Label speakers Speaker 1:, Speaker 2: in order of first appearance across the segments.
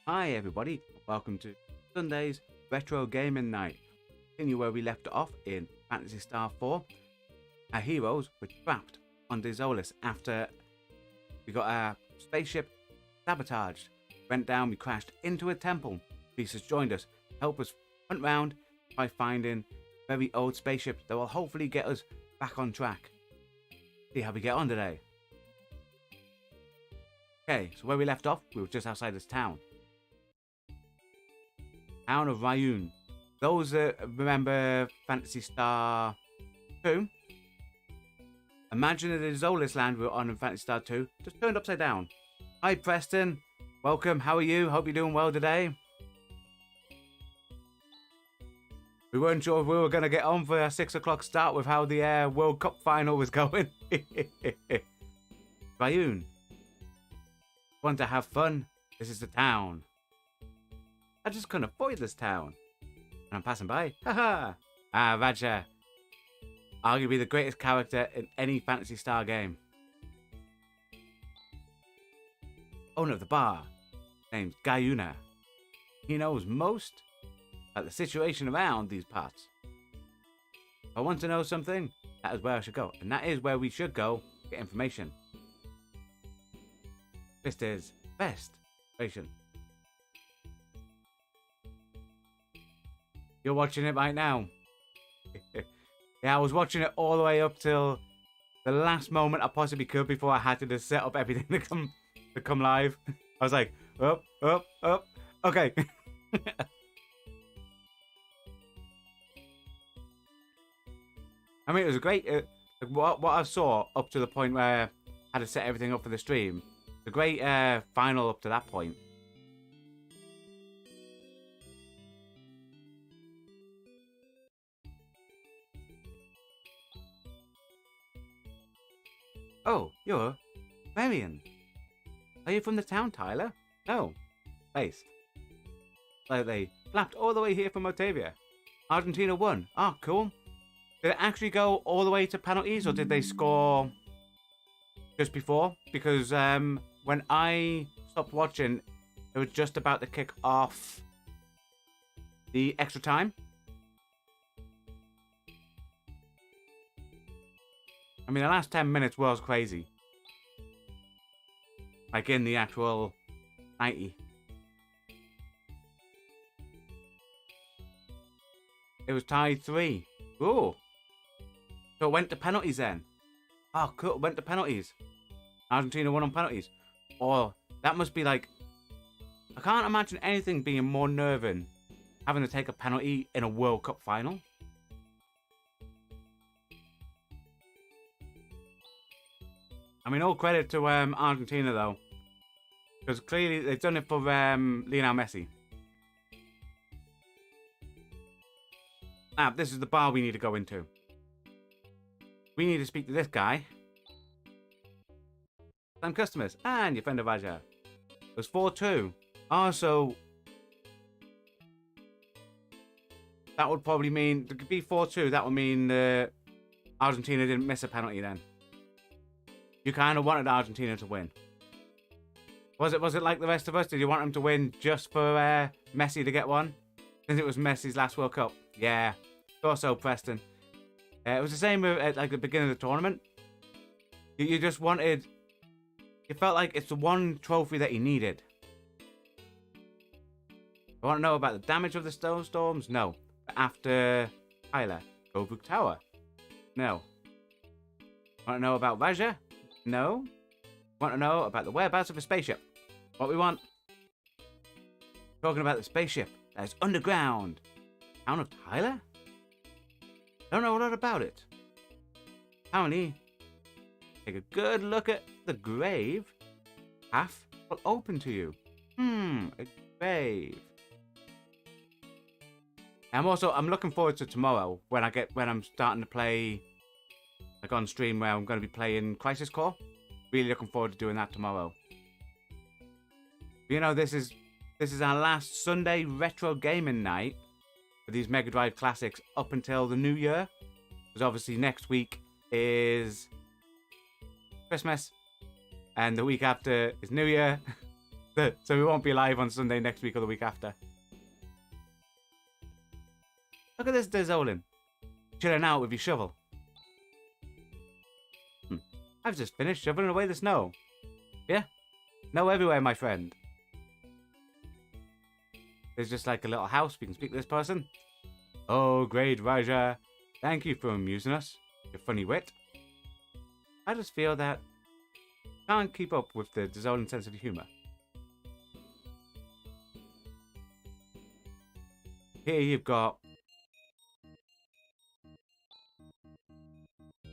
Speaker 1: Hi everybody, welcome to Sunday's Retro Gaming Night. Continue where we left off in Phantasy Star 4. Our heroes were trapped on Dezolis after we got our spaceship sabotaged. Went down, we crashed into a temple. Beast joined us, help us hunt round by finding very old spaceships that will hopefully get us back on track. See how we get on today. Okay, so where we left off, we were just outside this town. Town of Ryun. Those that remember Phantasy Star 2, imagine the Zolis land we were on in Phantasy Star 2, just turned upside down. Hi Preston, welcome, how are you? Hope you're doing well today. We weren't sure if we were going to get on for our 6 o'clock start with how the World Cup final was going. Ryun. Want to have fun? This is the town. I just couldn't avoid this town. And I'm passing by. Haha! Raja. Arguably the greatest character in any Phantasy Star game. Owner of the bar. Name's Guyuna. He knows most about the situation around these parts. If I want to know something, that is where I should go. And that is where we should go to get information. This is best information. You're watching it right now. Yeah, I was watching it all the way up till the last moment I possibly could before I had to just set up everything to come live. I was like, up, okay. I mean, it was a great. What I saw up to the point where I had to set everything up for the stream. The great final up to that point. Oh, you're Marion. Are you from the town, Tyler? No. Based. So they flapped all the way here from Otavia. Argentina won. Oh, cool. Did it actually go all the way to penalties, or did they score just before? Because when I stopped watching, it was just about to kick off the extra time. I mean, the last 10 minutes was crazy. Like in the actual 90. It was tied 3. Ooh. So it went to penalties then. Oh, cool. It went to penalties. Argentina won on penalties. Or that must be like... I can't imagine anything being more nerving having to take a penalty in a World Cup final. I mean, all credit to Argentina, though. Because clearly they've done it for Lionel Messi. Ah, this is the bar we need to go into. We need to speak to this guy. Some customers. And your friend of Raja. It was 4-2. Oh, so... that would probably mean... It could be 4-2. That would mean Argentina didn't miss a penalty then. You kind of wanted Argentina to win. Was it like the rest of us? Did you want them to win just for Messi to get one? Since it was Messi's last World Cup. Yeah. Thought so, Preston. It was the same at like the beginning of the tournament. You just wanted... You felt like it's the one trophy that you needed. I want to know about the damage of the stone storms? No. But after Tyler, Gobuk Tower? No. Want to know about Raja? No. Want to know about the whereabouts of a spaceship? What we want? Talking about the spaceship that is underground. Town of Tyler? Don't know a lot about it. Apparently, take a good look at the grave. Path will open to you. A grave. I'm looking forward to tomorrow when I'm starting to play like on stream where I'm going to be playing Crisis Core. Really looking forward to doing that tomorrow. You know, this is our last Sunday retro gaming night for these Mega Drive classics up until the new year. Because obviously next week is Christmas and the week after is New Year. So we won't be live on Sunday next week or the week after. Look at this Dezolin. Chilling out with your shovel. I've just finished shoveling away the snow. Yeah? Snow everywhere, my friend. There's just like a little house. We can speak to this person. Oh, great, Raja. Thank you for amusing us. Your funny wit. I just feel that I can't keep up with the Dezolin sense of humour. Here you've got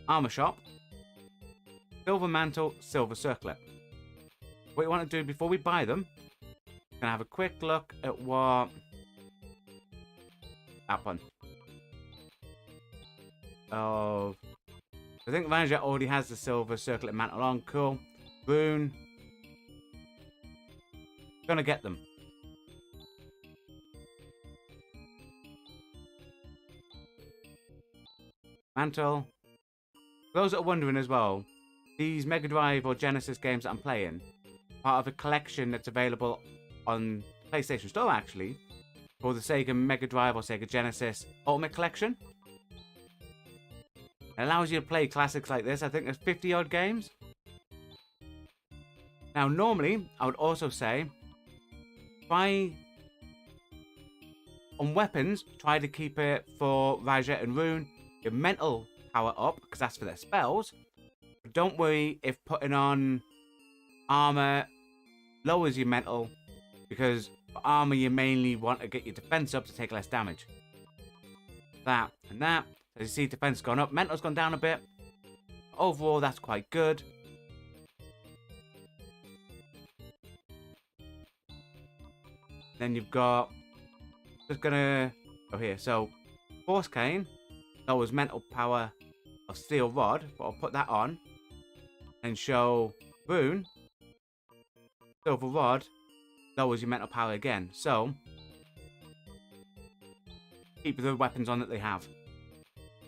Speaker 1: armor shop, silver mantle, silver circlet. What you want to do before we buy them, we're gonna have a quick look at what that one. Oh, I think Raja already has the silver circlet mantle on. Cool. Rune. Gonna get them. Mantle. For those that are wondering as well, these Mega Drive or Genesis games that I'm playing, part of a collection that's available on PlayStation Store actually, called the Sega Mega Drive or Sega Genesis Ultimate Collection. It allows you to play classics like this. I think there's 50 odd games. Now normally, I would also say, on weapons, try to keep it for Raja and Rune, your mental power up, because that's for their spells. But don't worry if putting on armor lowers your mental, because for armor you mainly want to get your defense up to take less damage. That and that. As you see, defense gone up, mental's gone down a bit. Overall, that's quite good. Then you've got, just gonna go here. So, Force Cane lowers mental power of Steel Rod, but I'll put that on and show Rune. Silver Rod lowers your mental power again. So, keep the weapons on that they have.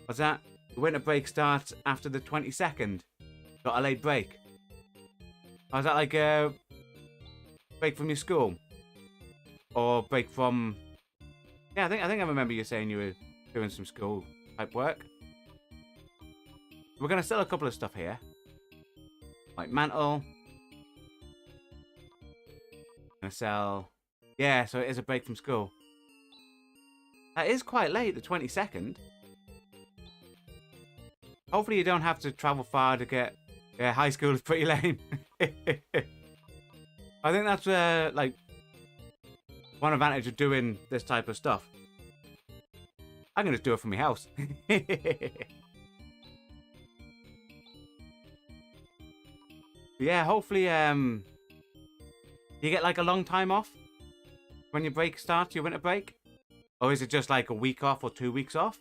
Speaker 1: What's that? The winter break starts after the 22nd. Got a late break. Oh, is that like a break from your school? Or break from... Yeah, I think I remember you saying you were doing some school type work. We're going to sell a couple of stuff here. Like mantle. Going to sell... Yeah, so it is a break from school. That is quite late, the 22nd. Hopefully you don't have to travel far to get... Yeah, high school is pretty lame. I think that's like one advantage of doing this type of stuff. I can just do it from my house. Yeah, hopefully you get like a long time off when your break starts, your winter break. Or is it just like a week off or 2 weeks off?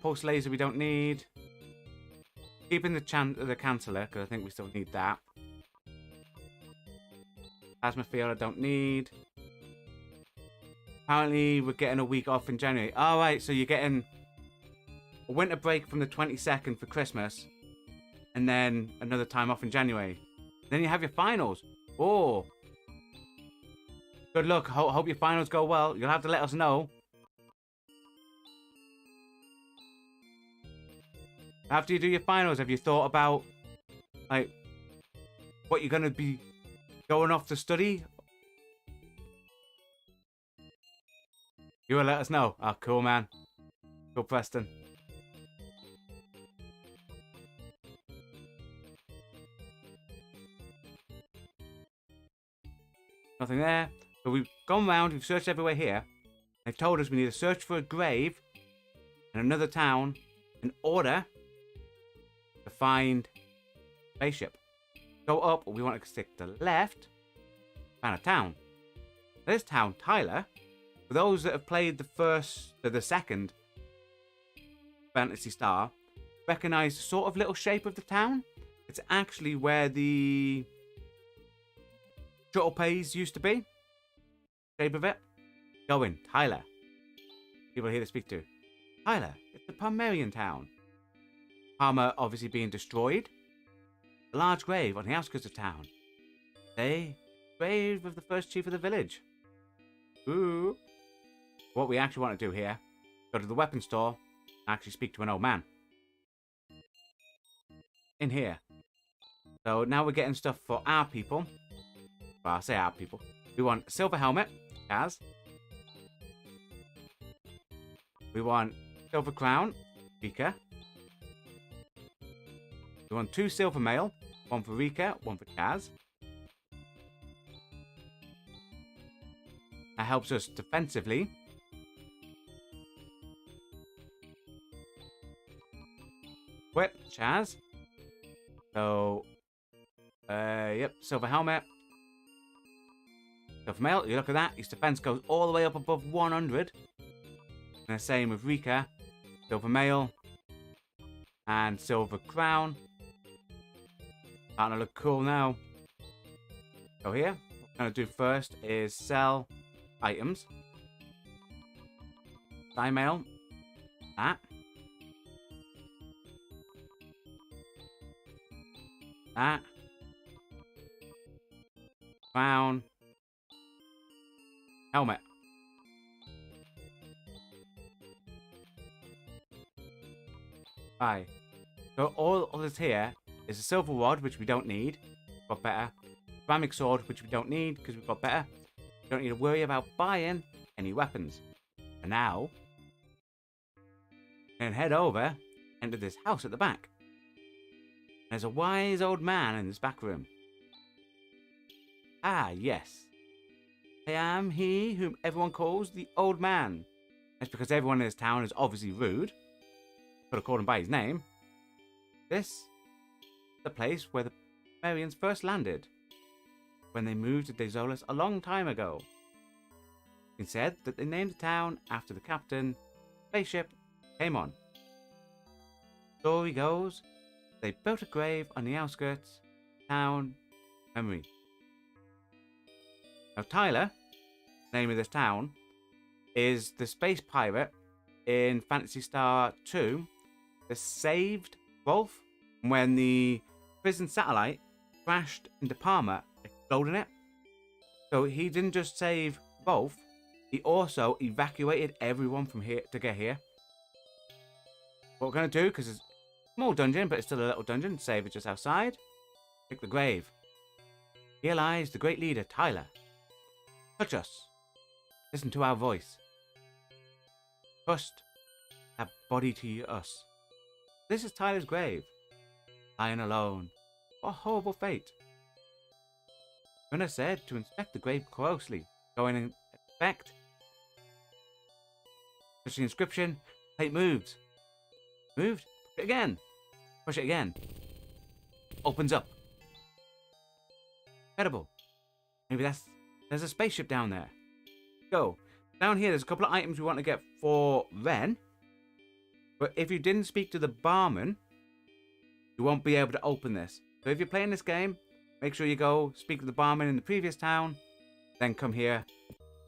Speaker 1: Pulse laser we don't need. Keeping the canceller, because I think we still need that. Plasma field I don't need. Apparently we're getting a week off in January. Alright, so you're getting a winter break from the 22nd for Christmas. And then another time off in January. Then you have your finals. Oh. Good luck. Hope your finals go well. You'll have to let us know. After you do your finals, have you thought about, like, what you're going to be going off to study? You will let us know. Oh, cool, man. Cool, Preston. Nothing there. So we've gone round, we've searched everywhere here. They've told us we need to search for a grave in another town in order to find a spaceship. Go up, or we want to stick to the left. Found a town. This town, Tyler, for those that have played the second Phantasy Star, recognize the sort of little shape of the town. It's actually where the shuttle pays used to be. Shape of it. Go in, Tyler. People here to speak to. Tyler, it's the Palmerian town. Palmer obviously being destroyed. A large grave on the outskirts of town. Say, grave of the first chief of the village. Ooh. What we actually want to do here, go to the weapon store and actually speak to an old man. In here. So now we're getting stuff for our people. Well, I'll say our people. We want a silver helmet, Kaz. We want silver crown, Rika. We want 2 silver mail, 1 for Rika, 1 for Kaz. That helps us defensively. Whip, Chaz. So, yep, silver helmet. Silver mail, you look at that, his defense goes all the way up above 100. And the same with Rika. Silver mail. And silver crown. Starting to look cool now. So here, what I'm going to do first is sell items. Buy mail. That. That. Crown. Helmet. Bye. So all of this here is a silver rod, which we don't need. Got better. Ceramic sword, which we don't need because we've got better. We don't need to worry about buying any weapons. For now, and head over into this house at the back. There's a wise old man in this back room. Ah, yes. I am he whom everyone calls the old man. That's because everyone in this town is obviously rude. Could have called him by his name. This is the place where the Marians first landed, when they moved to Desolus a long time ago. It said that they named the town after the captain spaceship came on. Story goes, they built a grave on the outskirts of town memory. Now Tyler, the name of this town, is the space pirate in Phantasy Star 2 that saved Rolf when the prison satellite crashed into Palmer, exploding it. So he didn't just save Rolf, he also evacuated everyone from here to get here. What we're going to do, because it's a small dungeon, but it's still a little dungeon, save it just outside. Pick the grave. Here lies the great leader, Tyler. Touch us. Listen to our voice. Trust that body to us. This is Tyler's grave. Lying alone. What a horrible fate. Gunnar said to inspect the grave closely. Go in and inspect. Push the inscription. Plate moves. Moved. Push it again. Push it again. Opens up. Incredible. Maybe there's a spaceship down there. Go. Down here there's a couple of items we want to get for Ren. But if you didn't speak to the barman, you won't be able to open this. So if you're playing this game, make sure you go speak to the barman in the previous town, then come here,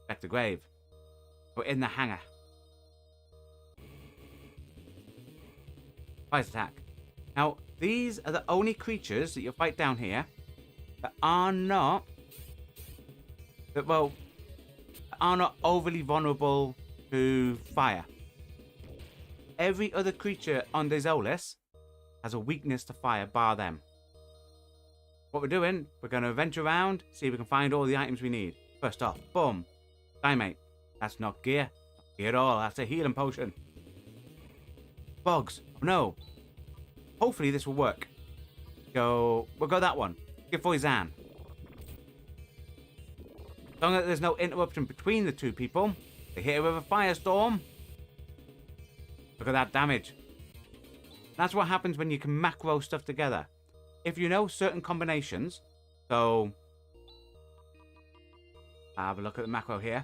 Speaker 1: check the grave. We're in the hangar. Surprise attack. Now, these are the only creatures that you'll fight down here that are not overly vulnerable to fire. Every other creature on Desolus has a weakness to fire, bar them. What we're doing, we're going to venture around, see if we can find all the items we need. First off, boom. Dimate. That's not gear. Not gear at all. That's a healing potion. Bugs. Oh no. Hopefully this will work. We'll go that one. Give for Zan. As long as there's no interruption between the two people, they hit it with a firestorm. Look at that damage. That's what happens when you can macro stuff together. If you know certain combinations, so have a look at the macro here.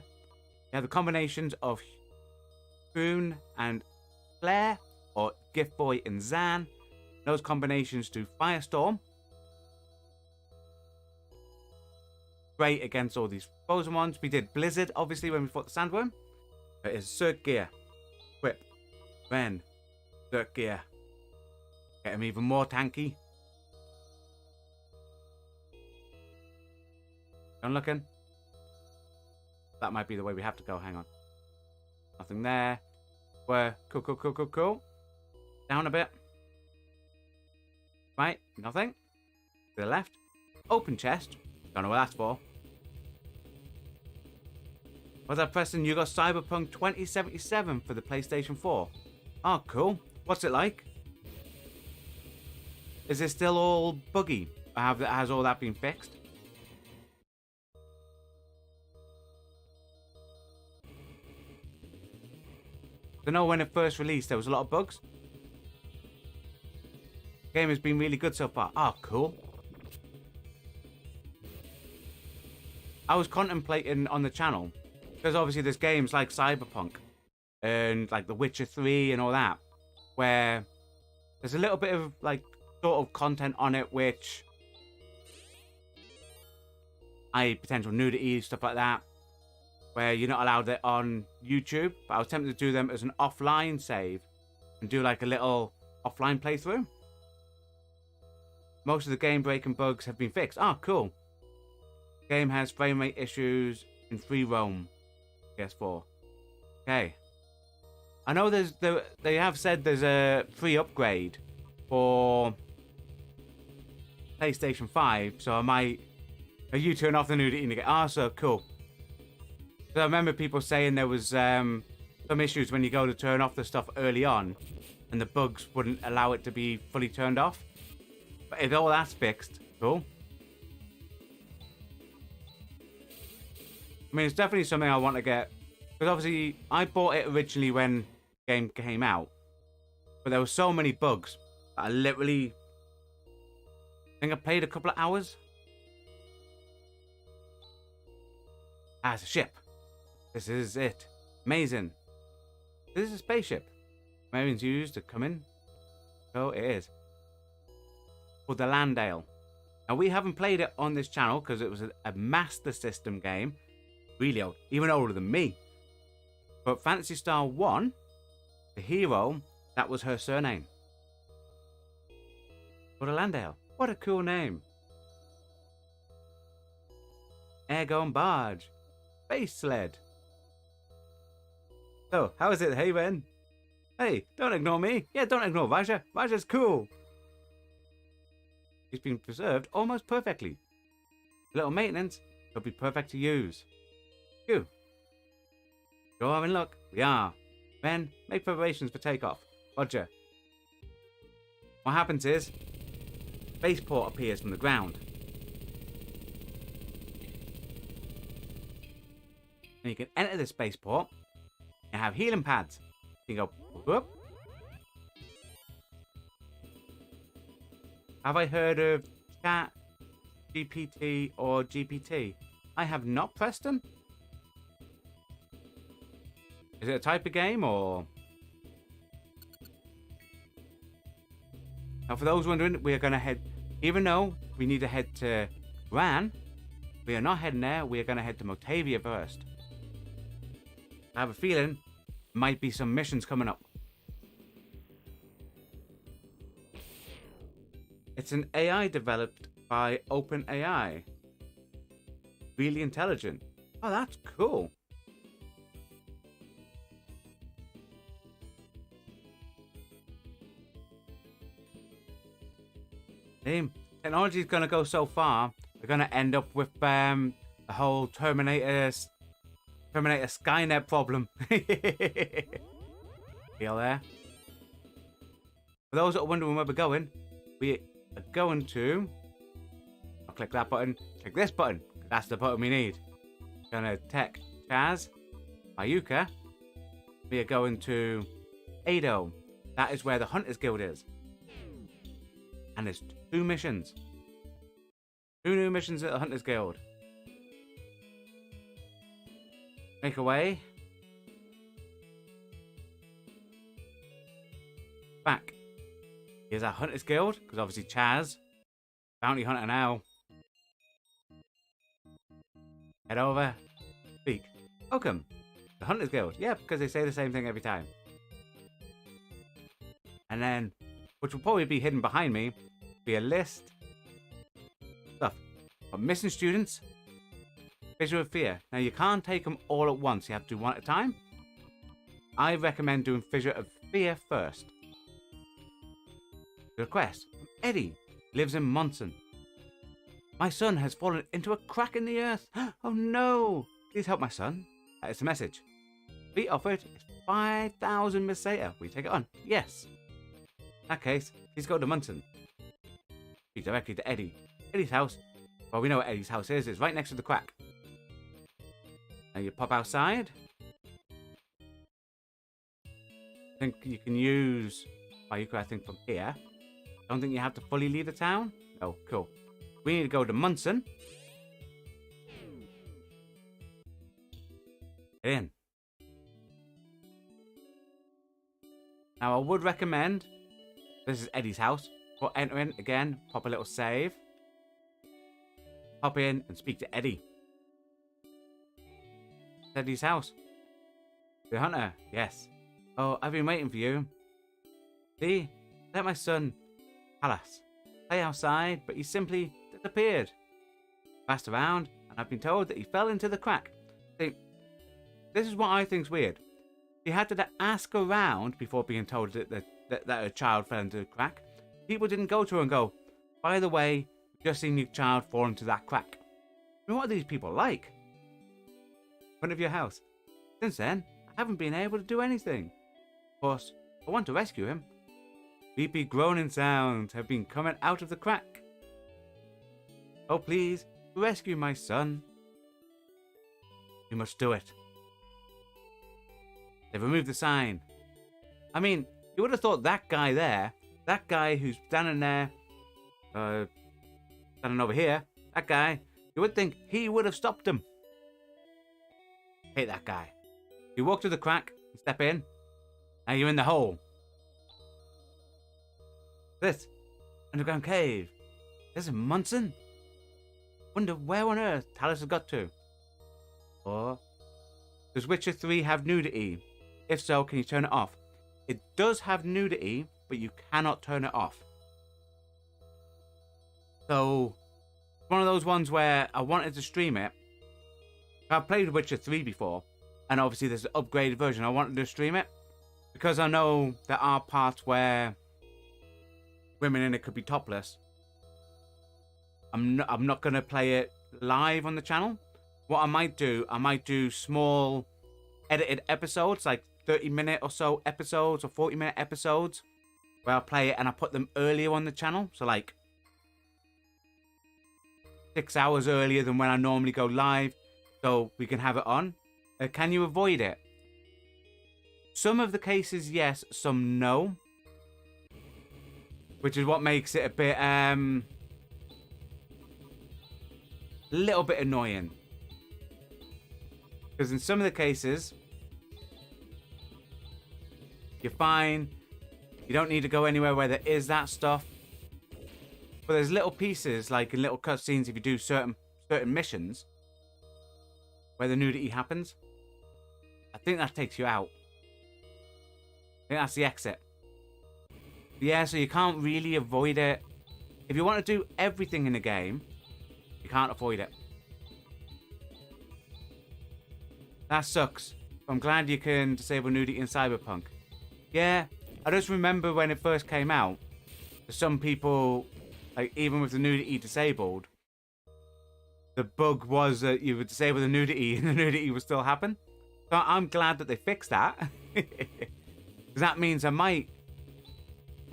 Speaker 1: You have the combinations of Boone and Flare, or Gift Boy and Zan. Those combinations do Firestorm. Great against all these frozen ones. We did Blizzard, obviously, when we fought the Sandworm. But it's Zerg Gear. Whip. Ren. Zerg Gear. Get him even more tanky. I'm looking. That might be the way we have to go. Hang on. Nothing there. Where? Cool. Down a bit. Right. Nothing. To the left. Open chest. Don't know what that's for. What's that, Preston? You got Cyberpunk 2077 for the PlayStation 4. Oh, cool. What's it like? Is it still all buggy? Has all that been fixed? I know when it first released, there was a lot of bugs. The game has been really good so far. Oh, cool. I was contemplating on the channel, because obviously there's games like Cyberpunk and like The Witcher 3 and all that, where there's a little bit of like sort of content on it which potential nudity, stuff like that, where you're not allowed it on YouTube. But I was tempted to do them as an offline save and do like a little offline playthrough. Most of the game breaking bugs have been fixed. Oh, cool. Game has frame rate issues in free roam. PS4. Okay. I know they have said there's a free upgrade for PlayStation 5, so I might. You turn off the nudity and you get. Ah, so cool. So I remember people saying there was some issues when you go to turn off the stuff early on, and the bugs wouldn't allow it to be fully turned off. But if all that's fixed, cool. I mean, it's definitely something I want to get, because obviously I bought it originally when the game came out, but there were so many bugs that I literally, I think I played a couple of hours. Ah, it's a ship. This is it. Amazing. This is a spaceship. Marines used to come in. So it is. Called the Landale. Now, we haven't played it on this channel because it was a Master System game. Really old. Even older than me. But Phantasy Star 1, the hero, that was her surname. Called a Landale. What a cool name. Airgun barge. Space sled. So, how is it, hey, Ben? Hey, don't ignore me. Yeah, don't ignore Vaja. Vaja's cool. He's been preserved almost perfectly. A little maintenance, it'll be perfect to use. You. Go on and look. We are. Ben, make preparations for takeoff. Roger. What happens is, spaceport appears from the ground. And you can enter the spaceport and have healing pads. You can go whoop. Have I heard of Chat, GPT, or GPT? I have not, Preston. Is it a type of game, or? Now, for those wondering, we are going to head, even though we need to head to Gran, we are not heading there. We are going to head to Motavia first. I have a feeling might be some missions coming up. It's an AI developed by OpenAI. Really intelligent. Oh, that's cool. Damn. Technology is going to go so far, we're going to end up with the whole Terminator Skynet problem. Feel there? For those that are wondering where we're going, we are going to... I'll click that button, click this button. That's the button we need. Gonna tech Chaz, Mayuka. We are going to Ado. That is where the Hunters Guild is. And there's 2 missions. 2 new missions at the Hunters Guild. Make away. Back. Here's our Hunters Guild, because obviously Chaz, bounty hunter now. Head over. Speak. Welcome. The Hunters Guild. Yeah, because they say the same thing every time. And then, which will probably be hidden behind me, be a list. Stuff. Of missing students. Fissure of Fear. Now, you can't take them all at once. You have to do one at a time. I recommend doing Fissure of Fear first. Request. Eddie lives in Monson. My son has fallen into a crack in the earth. Oh no! Please help my son. It's a message. Fee offered is 5,000 Meseta. We take it on. Yes. In that case, please go to Munson. Speak directly to Eddie. Eddie's house. Well, we know what Eddie's house is. It's right next to the crack. Now you pop outside. I think you can use Bayuka, I think, from here. Don't think you have to fully leave the town. Oh, cool. We need to go to Munson. Get in. Now, I would recommend, this is Eddie's house. Before entering, again, pop a little save. Hop in and speak to Eddie. It's Eddie's house. The hunter, yes. Oh, I've been waiting for you. See, let my son, alas, play outside, but he simply disappeared. Passed around, and I've been told that he fell into the crack. See, this is what I think's weird. He had to ask around before being told that a child fell into the crack. People didn't go to her and go, by the way, just seen your child fall into that crack. I mean, what are these people like? In front of your house. Since then, I haven't been able to do anything. Of course, I want to rescue him. Creepy groaning sounds have been coming out of the crack. Oh, please, rescue my son. You must do it. They've removed the sign. I mean, you would have thought that guy there, that guy who's standing there, standing over here, that guy, you would think he would have stopped him. Hate that guy. You walk through the crack and step in. Now you're in the hole. This underground cave. This is Munson. Wonder where on earth Talus has got to. Or does Witcher 3 have nudity? If so, can you turn it off? It does have nudity, but you cannot turn it off. So, it's one of those ones where I wanted to stream it. I've played Witcher 3 before, and obviously there's an upgraded version. I wanted to stream it because I know there are parts where women in it could be topless. I'm not going to play it live on the channel. What I might do small edited episodes, like 30-minute or so episodes or 40-minute episodes, where I play it and I put them earlier on the channel. So like 6 hours earlier than when I normally go live, so we can have it on. Can you avoid it? Some of the cases, yes. Some, no. Which is what makes it a bit, little bit annoying. Because in some of the cases, you're fine. You don't need to go anywhere where there is that stuff. But there's little pieces, like in little cutscenes, if you do certain missions, where the nudity happens. I think that takes you out. I think that's the exit. Yeah, so you can't really avoid it. If you want to do everything in the game, you can't avoid it. That sucks. I'm glad you can disable nudity in Cyberpunk. Yeah, I just remember when it first came out, some people, like even with the nudity disabled, the bug was that you would disable the nudity and the nudity would still happen. So I'm glad that they fixed that. Because that means I might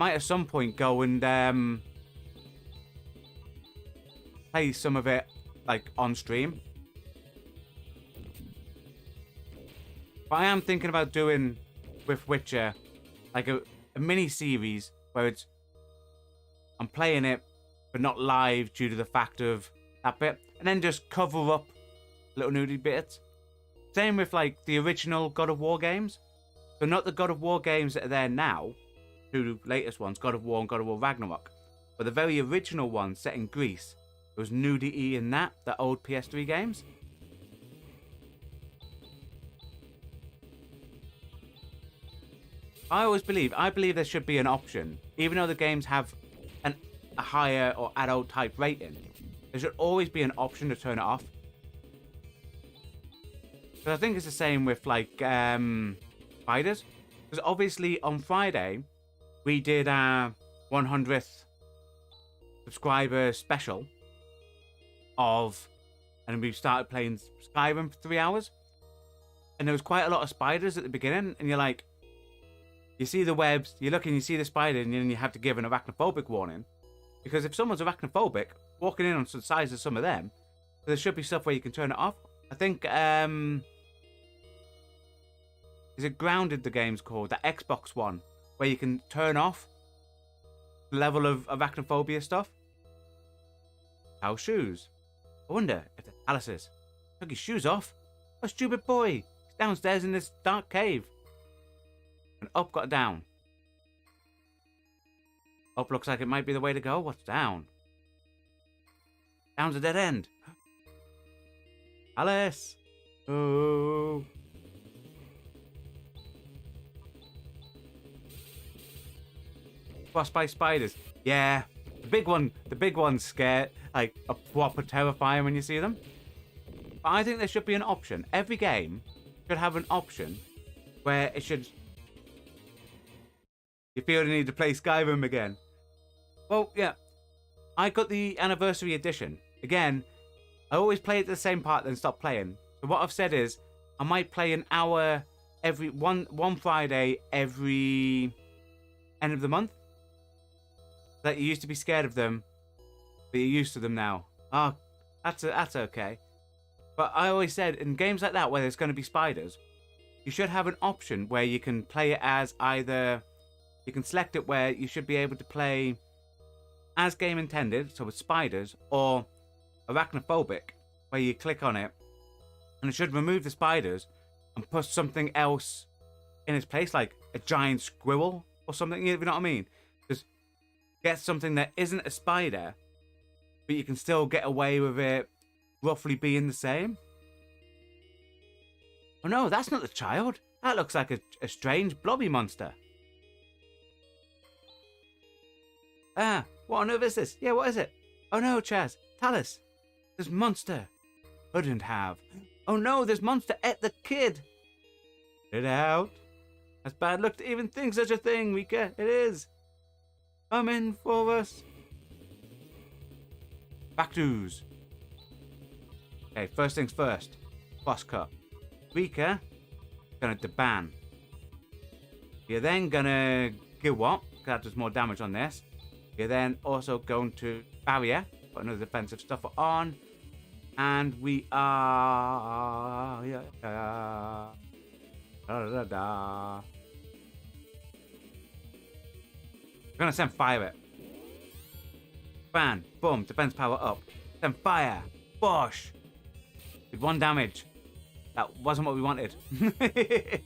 Speaker 1: at some point go and play some of it like on stream. But I am thinking about doing with Witcher like a mini series where I'm playing it but not live due to the fact of that bit, and then just cover up little nudity bits. Same with like the original God of War games. So not the God of War games that are there now, two latest ones, God of War and God of War Ragnarok, but the very original ones set in Greece. There was nudity in the old PS3 games. I believe there should be an option, even though the games have a higher or adult type rating. There should always be an option to turn it off. But I think it's the same with like spiders. Because obviously on Friday we did our 100th subscriber special and we started playing Skyrim for 3 hours. And there was quite a lot of spiders at the beginning, and you're like, you see the webs, you look and you see the spider, and then you have to give an arachnophobic warning. Because if someone's arachnophobic, walking in on the size of some of them, there should be stuff where you can turn it off. I think, is it Grounded, the game's called? The Xbox one, where you can turn off the level of arachnophobia stuff. Our shoes. I wonder if the Alice's took his shoes off. A stupid boy. He's downstairs in this dark cave. And up got down. Up looks like it might be the way to go. What's down? Down's a dead end. Alice. Oh. Crossed by spiders. Yeah. The big one's scared. Like, a proper terrifying when you see them. But I think there should be an option. Every game should have an option where it should... You feel the need to play Skyrim again. Well, yeah. I got the anniversary edition. Again, I always play it the same part then stop playing. So what I've said is, I might play an hour every... One Friday every... end of the month. That you used to be scared of them, but you're used to them now. Oh, that's okay. But I always said, in games like that where there's going to be spiders, you should have an option where you can play it as either... You can select it where you should be able to play as game intended, so with spiders, or arachnophobic, where you click on it, and it should remove the spiders and put something else in its place, like a giant squirrel or something, you know what I mean? Just get something that isn't a spider, but you can still get away with it roughly being the same. Oh no, that's not the child. That looks like a strange blobby monster. Ah, what on earth is this? Yeah, what is it? Oh no, Chaz. Talus. There's monster. Couldn't have. Oh no, there's monster ate the kid. Get out. That's bad luck to even think such a thing, Mika. It is. Coming for us. Factus. Okay, first things first. Boss cut. Rika, gonna deban. You're then gonna get what? Because that does more damage on this. You're then also going to barrier. Put another defensive stuff on. And we are... We're gonna send fire it. Ban. Boom. Defense power up. Send fire. Bosh. Did 1 damage. That wasn't what we wanted. The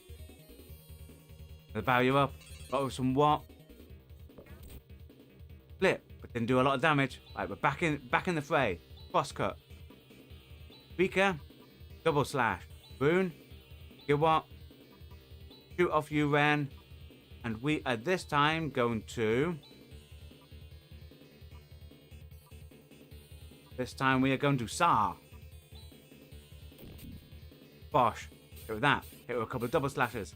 Speaker 1: barrier up. Got some what? Flip. But didn't do a lot of damage. Right, we're back in the fray. Crosscut. Beaker. Double slash. Boon. Get what? Shoot off you, Ren. And we are this time going to... This time we are going to Saw. Bosh. Hit with that. Hit with a couple of double slashes.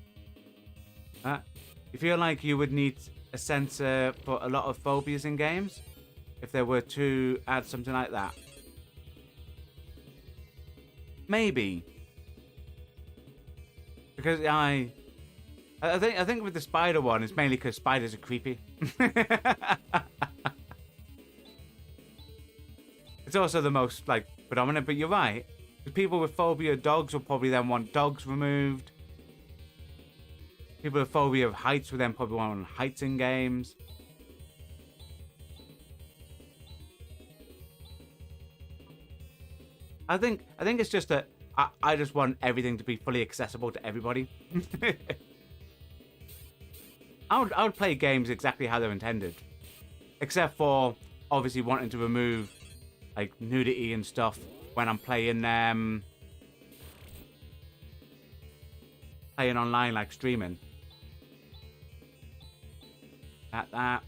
Speaker 1: You feel like you would need a sensor for a lot of phobias in games? If there were to add something like that. Maybe. Because I think with the spider one, it's mainly because spiders are creepy. It's also the most, like, predominant, but you're right. Because people with phobia of dogs will probably then want dogs removed. People with phobia of heights will then probably want heights in games. I think it's just that I just want everything to be fully accessible to everybody. I would play games exactly how they're intended. Except for, obviously, wanting to remove, like, nudity and stuff when I'm playing online, like streaming. That.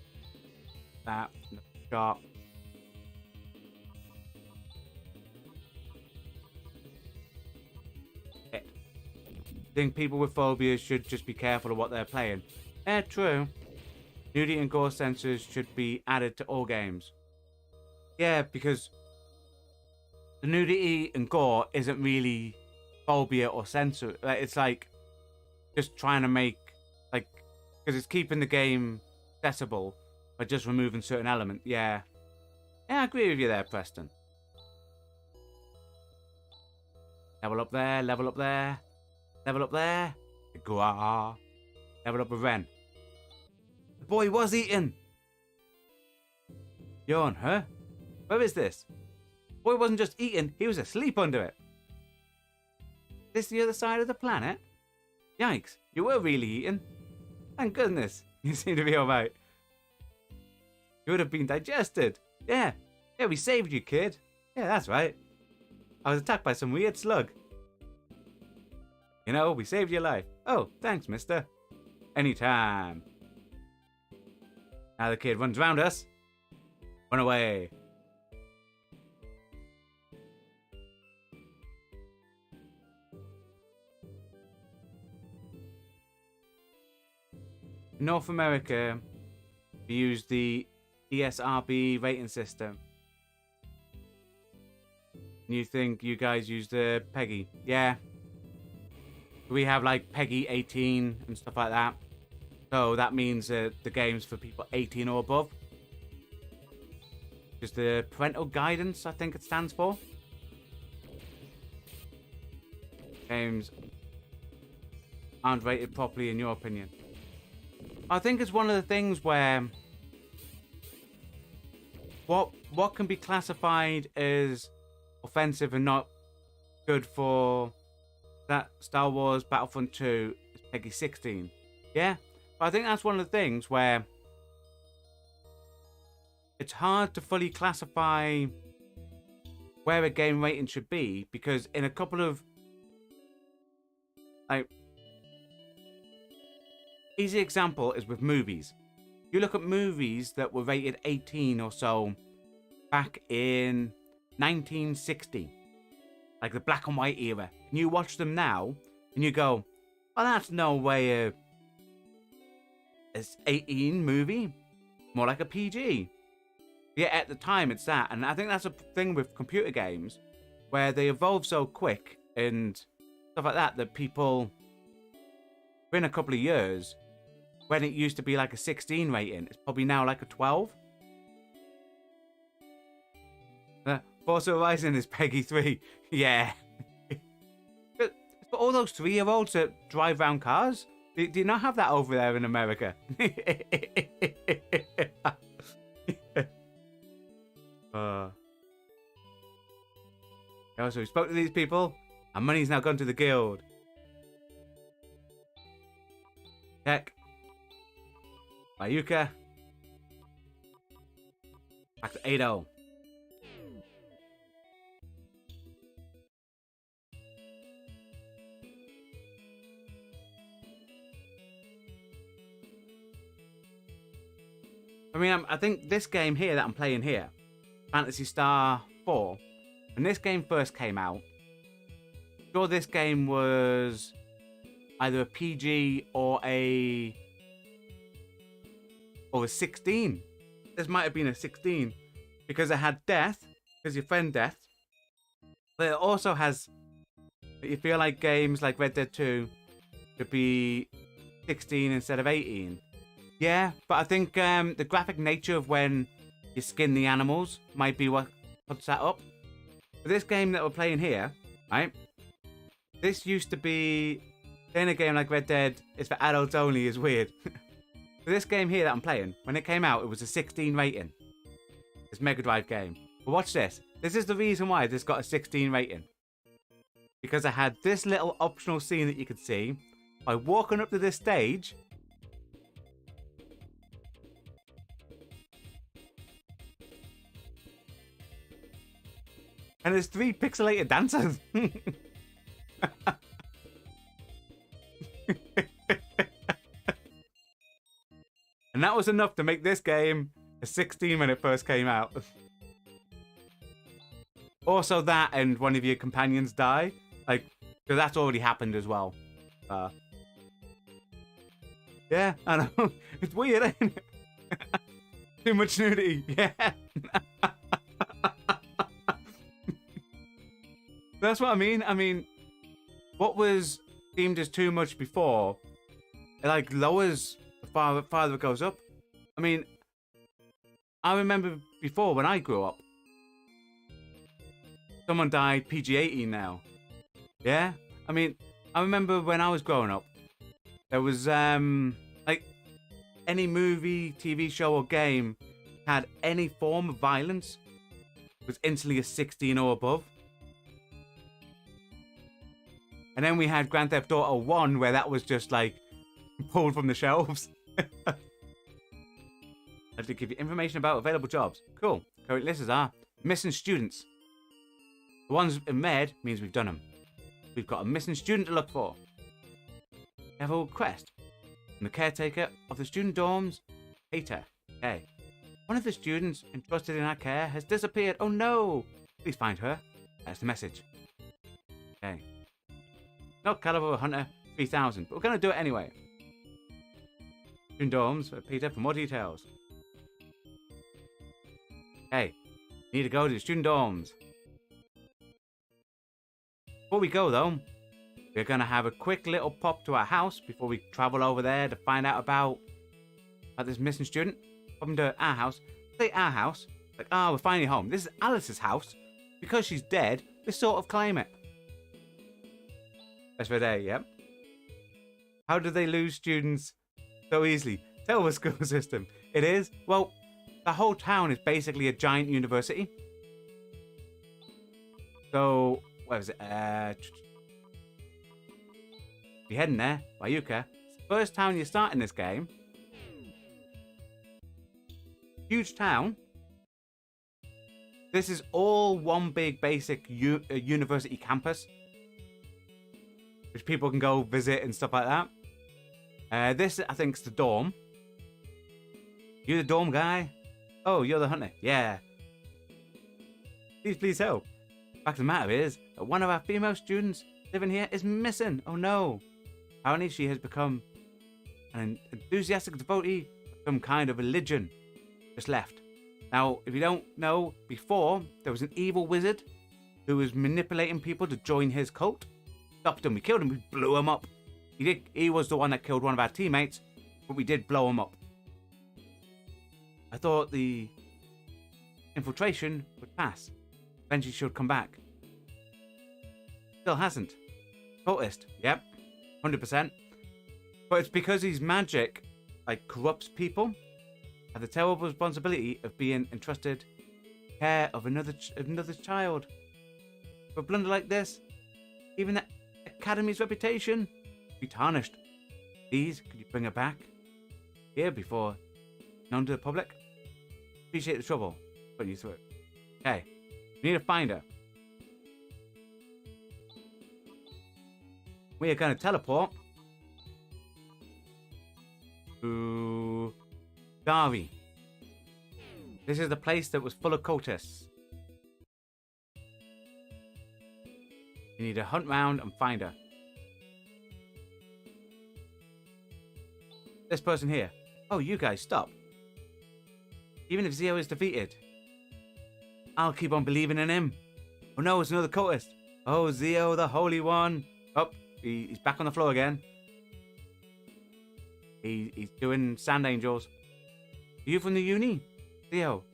Speaker 1: Shot. Hit. I think people with phobias should just be careful of what they're playing. True. Nudity and gore sensors should be added to all games. Yeah, because the nudity and gore isn't really phobia or censor. It's like just trying to make, like, because it's keeping the game accessible by just removing certain elements. Yeah. Yeah, I agree with you there, Preston. Level up there, level up there, level up there. Level up with Ren. The boy was eating. Yawn, huh? Where is this? The boy wasn't just eating, he was asleep under it. Is this the other side of the planet? Yikes, you were really eating. Thank goodness, you seem to be alright. You would have been digested. Yeah, we saved you, kid. Yeah, that's right. I was attacked by some weird slug. You know, we saved your life. Oh, thanks, mister. Anytime. Now the kid runs around us. Run away. In North America, we use the ESRB rating system. You think you guys use the PEGI? Yeah. We have like PEGI 18 and stuff like that. So that means the game's for people 18 or above. Just the parental guidance, I think it stands for. Games aren't rated properly, in your opinion. I think it's one of the things where what can be classified as offensive and not good for that Star Wars Battlefront 2 is PEGI 16. Yeah? But I think that's one of the things where it's hard to fully classify where a game rating should be, because in a couple of, like, easy example is with movies. You look at movies that were rated 18 or so back in 1960, like the black and white era, and you watch them now and you go, well, that's no way a 18 movie, more like a PG. Yeah, at the time it's that, and I think that's a thing with computer games where they evolve so quick and stuff like that people within a couple of years, when it used to be like a 16 rating, it's probably now like a 12. Forza Horizon is PEGI 3. Yeah. But all those 3-year-olds that drive around cars, do you not have that over there in America? So we spoke to these people, and money's now gone to the guild. Check. Mayuka. Back to 8-0. I mean, I think this game here that I'm playing here, Phantasy Star 4, when this game first came out, I'm sure this game was either a PG or a 16. This might have been a 16 because it had death, because your friend death. But it also has, you feel like games like Red Dead 2 could be 16 instead of 18. Yeah, but I think the graphic nature of when you skin the animals might be what puts that up. For this game that we're playing here, right? This used to be, playing a game like Red Dead is for adults only is weird. For this game here that I'm playing, when it came out, it was a 16 rating. This Mega Drive game. But watch this. This is the reason why this got a 16 rating. Because I had this little optional scene that you could see by walking up to this stage. And there's 3 pixelated dancers. And that was enough to make this game a 16 when it first came out. Also that, and one of your companions die. Like, because that's already happened as well. Star. Yeah, I know. It's weird, ain't it? Too much nudity. Yeah. That's what I mean. I mean, what was deemed as too much before, it like lowers the farther it goes up. I mean, I remember before when I grew up, someone died PG-18 now. Yeah? I mean, I remember when I was growing up, there was, like, any movie, TV show, or game had any form of violence was instantly a 16 or above. And then we had Grand Theft Auto 1, where that was just, like, pulled from the shelves. I have to give you information about available jobs. Cool. Current lists are missing students. The ones in red means we've done them. We've got a missing student to look for. We have a request from the caretaker of the student dorms, Peter. Okay. One of the students entrusted in our care has disappeared. Oh no! Please find her. That's the message. Okay. Not Caliber Hunter 3000, but we're going to do it anyway. Student dorms, Peter, for more details. Okay. Need to go to the student dorms. Before we go, though, we're going to have a quick little pop to our house before we travel over there to find out about this missing student. Pop to our house. Say our house. Like, we're finally home. This is Alice's house. Because she's dead, we sort of claim it. That's for day, yep. How do they lose students so easily? Tell the school system. It is? Well, the whole town is basically a giant university. So, where is it? Be heading there, Bayuka. It's the first town you start in this game. Huge town. This is all one big basic university campus, which people can go visit and stuff like that. This, I think, is the dorm. You the dorm guy? Oh, you're the hunter. Yeah. Please help. The fact of the matter is that one of our female students living here is missing. Oh no. Apparently she has become an enthusiastic devotee of some kind of religion. Just left. Now, if you don't know, before, there was an evil wizard who was manipulating people to join his cult. Stopped him. We killed him. We blew him up. He was the one that killed one of our teammates, but we did blow him up. I thought the infiltration would pass. Eventually she would come back. Still hasn't. Cultist. Yep. 100%. But it's because his magic, like, corrupts people. Have the terrible responsibility of being entrusted care of another child. For a blunder like this, even the Academy's reputation will be tarnished. Please, could you bring her back here before known to the public? Appreciate the trouble putting you through it. Okay, we need to find her. We are going to teleport to Dari. This is the place that was full of cultists. You need to hunt round and find her. This person here. Oh, you guys, stop. Even if Zio is defeated, I'll keep on believing in him. Oh no, it's another cultist. Oh, Zio, the Holy One. Oh, he's back on the floor again. He's doing sand angels. Are you from the uni? Theo,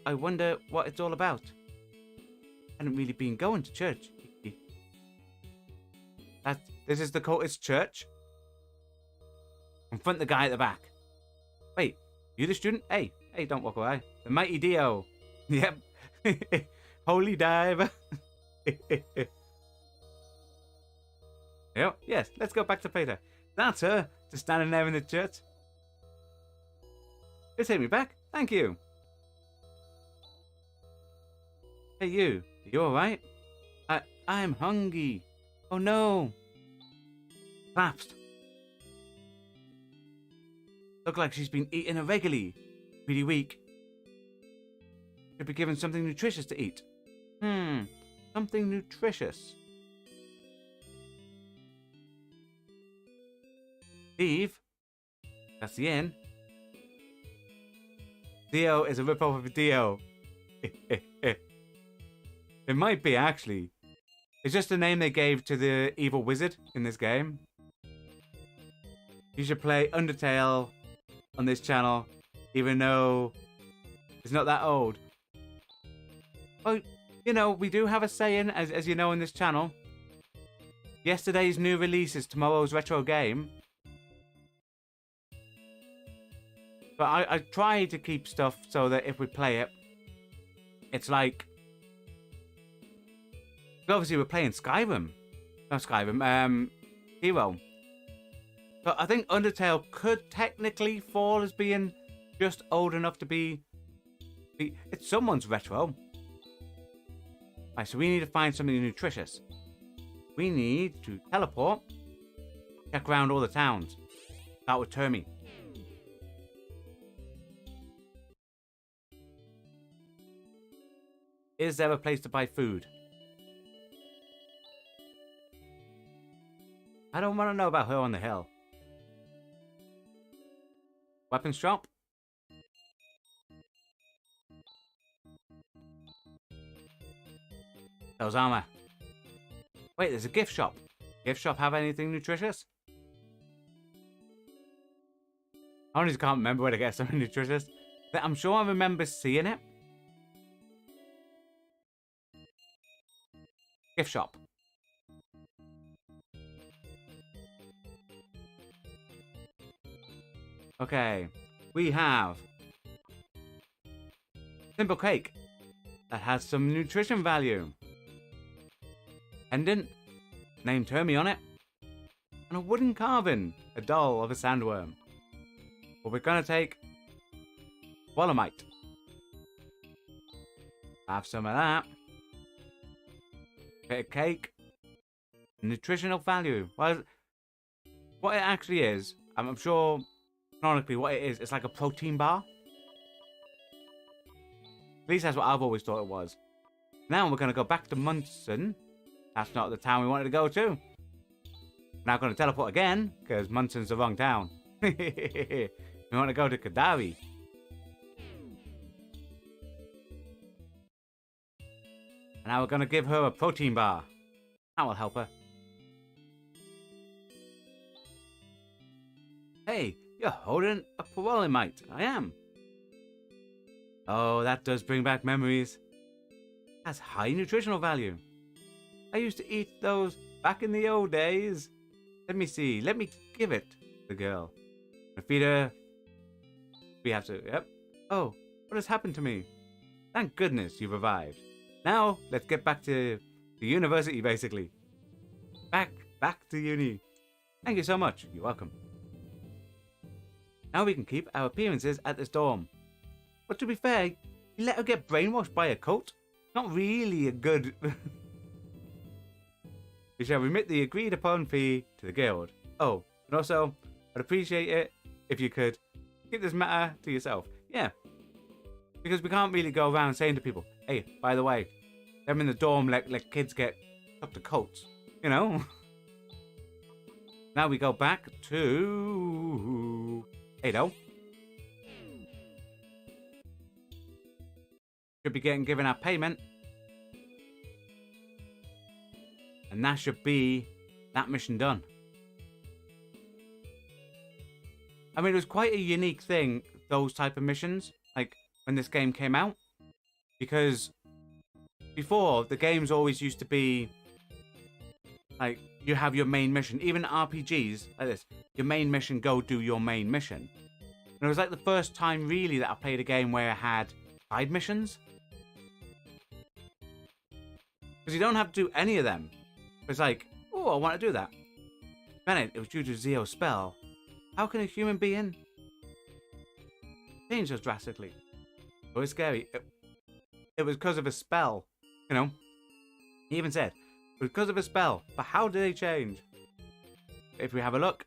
Speaker 1: I wonder what it's all about. I hadn't really been going to church. This is the cultist church. Confront the guy at the back. Wait, you the student? Hey, don't walk away. The mighty Dio. Yep. Holy diver. Yep, yes, let's go back to Peter. That's her, just standing there in the church. Just take me back. Thank you. Hey, you. Are you alright? I'm hungry. Oh no. Collapsed. Look like she's been eating irregularly. Really weak. Should be given something nutritious to eat. Something nutritious. Eve. That's the inn. Dio is a ripoff of Dio. It might be, actually. It's just the name they gave to the evil wizard in this game. You should play Undertale on this channel, even though it's not that old. Oh, you know, we do have a saying, as you know, in this channel. Yesterday's new release is tomorrow's retro game. But I try to keep stuff so that if we play it, it's like... Obviously, we're playing Skyrim. Not Skyrim, Hero. But I think Undertale could technically fall as being just old enough to be... It's someone's retro. Right, so we need to find something nutritious. We need to teleport. Check around all the towns. Start with Termi. Is there a place to buy food? I don't want to know about her on the hill. Weapons shop? Those armor. Wait, there's a gift shop. Gift shop have anything nutritious? I honestly can't remember where to get something nutritious. I'm sure I remember seeing it. Gift shop. Okay, we have simple cake that has some nutrition value. Pendant, name Termi on it, and a wooden carving, a doll of a sandworm. But we're gonna take Wolomite. Have some of that. Bit of cake. Nutritional value. Well, what it actually is, I'm sure canonically what it is, it's like a protein bar. At least that's what I've always thought it was. Now we're gonna go back to Munson. That's not the town we wanted to go to. Now going to teleport again, because Munson's the wrong town. We want to go to Kadari. And now we're going to give her a protein bar. That will help her. Hey, you're holding a Wolomite. I am. Oh, that does bring back memories. Has high nutritional value. I used to eat those back in the old days. Let me see. Let me give it to the girl. Feed her. We have to. Yep. Oh, what has happened to me? Thank goodness you've revived. Now, let's get back to the university, basically. Back to uni. Thank you so much. You're welcome. Now we can keep our appearances at this dorm. But to be fair, you let her get brainwashed by a cult? Not really a good... We shall remit the agreed upon fee to the guild. Oh, and also, I'd appreciate it if you could keep this matter to yourself. Yeah. Because we can't really go around saying to people, hey, by the way, them in the dorm let kids get up to cults. You know? Now we go back to Ado. Should be given our payment. And that should be that mission done. I mean, it was quite a unique thing, those type of missions, like when this game came out. Because before, the games always used to be like, you have your main mission. Even RPGs like this, your main mission, go do your main mission. And it was like the first time really that I played a game where I had side missions. Because you don't have to do any of them. It's like, oh, I want to do that. Granted, it was due to Zio's spell. How can a human being change so drastically? It was scary. It was because of a spell. You know? He even said, it was because of a spell. But how did they change? If we have a look.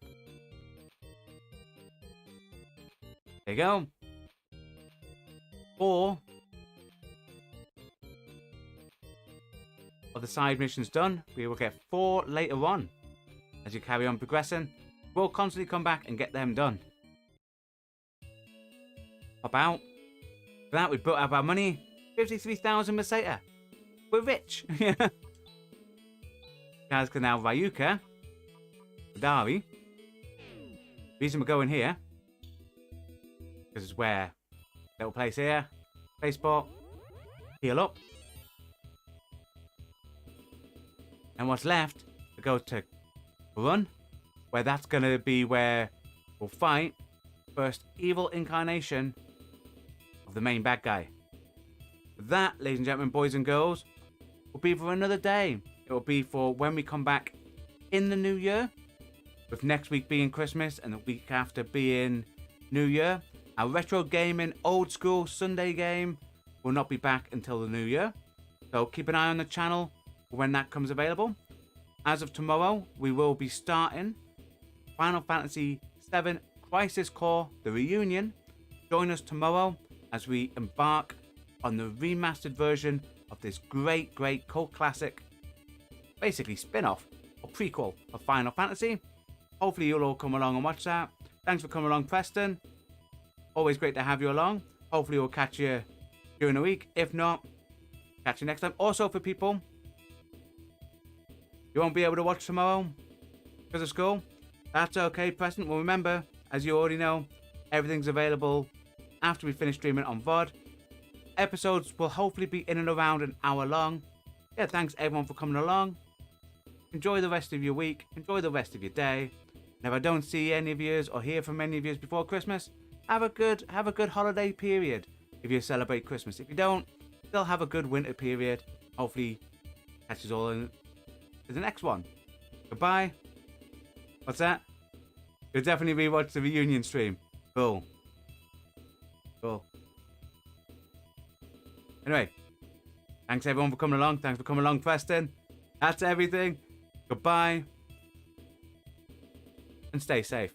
Speaker 1: There you go. 4 of the side missions done. We will get 4 later on as you carry on progressing. We'll constantly come back and get them done. Pop out. For that, we built up our money. 53,000 Meseta. We're rich. Guys can now Ryuka. Dari. Reason we're going here. Because it's where. Little place here. Place spot. Heal up. And what's left, we go to Run. Where that's going to be where we'll fight first evil incarnation of the main bad guy. That, ladies and gentlemen, boys and girls, will be for another day. It will be for when we come back in the new year, with next week being Christmas and the week after being New Year. Our retro gaming old school Sunday game will not be back until the new year. So keep an eye on the channel for when that comes available. As of tomorrow, we will be starting Final Fantasy VII Crisis Core, the reunion. Join us tomorrow as we embark on the remastered version of this great cult classic, basically spin-off or prequel of Final Fantasy. Hopefully you'll all come along and watch that. Thanks for coming along, Preston. Always great to have you along. Hopefully we'll catch you during the week. If not, catch you next time. Also for people, you won't be able to watch tomorrow because of school. That's okay, Preston. Well, remember, as you already know, everything's available after we finish streaming on VOD. Episodes will hopefully be in and around an hour long. Yeah, thanks everyone for coming along. Enjoy the rest of your week. Enjoy the rest of your day. And if I don't see any of you or hear from any of you before Christmas, have a good holiday period if you celebrate Christmas. If you don't, still have a good winter period. Hopefully, catch us all in the next one. Goodbye. What's that? You'll definitely rewatch the reunion stream. Cool. Anyway, thanks everyone for coming along. Thanks for coming along, Preston. That's everything. Goodbye. And stay safe.